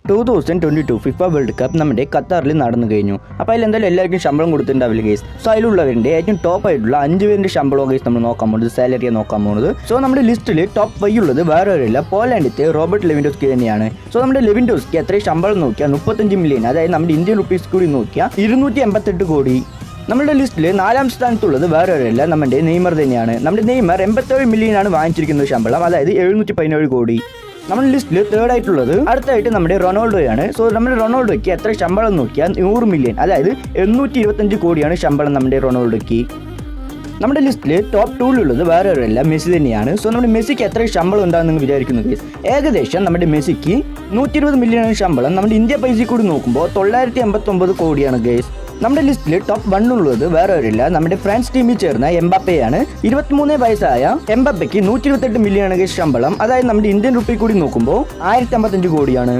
2022 FIFA world cup നമ്മുടെ ഖത്തറിൽ നടന്നു കഴിഞ്ഞു. അപ്പോൾ അതിൽ എന്തായാലും എല്ലാവർക്കും ശമ്പളം കൊടുത്തിട്ടുണ്ടാവില്ല ഗൈസ്. സോ അതിലുള്ളവരുടെ ഏറ്റവും ടോപ്പ് ആയിട്ടുള്ള 5 പേരുടെ ശമ്പളം ഗൈസ് നമ്മൾ നോക്കാൻ പോകുന്നത്, സാലറിയെ നോക്കാൻ പോകുന്നത്. സോ നമ്മുടെ ലിസ്റ്റിൽ ടോപ്പ് 5 ഉള്ളത് വേറെ ആരില്ല, പോലാൻഡിത്തെ റോബർട്ട് ലെവിൻഡോസ്കി തന്നെയാണ്. സോ നമ്മുടെ ലെവിൻഡോസ്കി എത്രയും ശമ്പളം നോക്കിയാൽ 35 മില്യൺ, അതായത് നമ്മുടെ ഇന്ത്യൻ റുപ്പീസ് കൂടി നോക്കിയാൽ 288 കോടി. നമ്മുടെ ലിസ്റ്റിൽ 4ാം സ്ഥാനത്തുള്ളത് വേറെ ആരില്ല, നമ്മുടെ നെയ്മർ തന്നെയാണ്. നമ്മുടെ നെയ്മർ 87 മില്യൺ ആണ് വാങ്ങിച്ചിരിക്കുന്നത് ശമ്പളം, അതായത് 717 കോടി. നമ്മുടെ ലിസ്റ്റിൽ തേർഡ് ആയിട്ടുള്ളത് അടുത്തായിട്ട് നമ്മുടെ റൊണാൾഡോയാണ്. സോ നമ്മുടെ റൊണാൾഡോയ്ക്ക് എത്ര ശമ്പളം നോക്കിയാൽ 100 മില്യൺ, അതായത് 825 കോടിയാണ് ശമ്പളം നമ്മുടെ റൊണാൾഡോയ്ക്ക്. നമ്മുടെ ലിസ്റ്റിൽ ടോപ്പ് 2ലുള്ളത് വേറെ ആരല്ല, മെസ്സി തന്നെയാണ്. സോ നമ്മുടെ മെസ്സിക്ക് എത്ര ശമ്പളം ഉണ്ടാകുന്ന നിങ്ങൾ വിചാരിക്കുന്നു ഗൈസ്? ഏകദേശം നമ്മുടെ മെസ്സിക്ക് 120 മില്യൺ ശമ്പളം. നമ്മുടെ ഇന്ത്യ പൈസ കൂടി നോക്കുമ്പോൾ 989 കോടിയാണ് ഗൈസ്. നമ്മുടെ ലിസ്റ്റിൽ ടോപ്പ് 1 വേറെ ആരില്ല, നമ്മുടെ ഫ്രാൻസ് ടീമിൽ ചേർന്ന എംബാപ്പയാണ്. 23 വയസ്സായ എംബാപ്പയ്ക്ക് 128 മില്യൺ ശമ്പളം, അതായത് നമ്മുടെ ഇന്ത്യൻ റുപ്പി കൂടി നോക്കുമ്പോൾ 1055 കോടിയാണ്.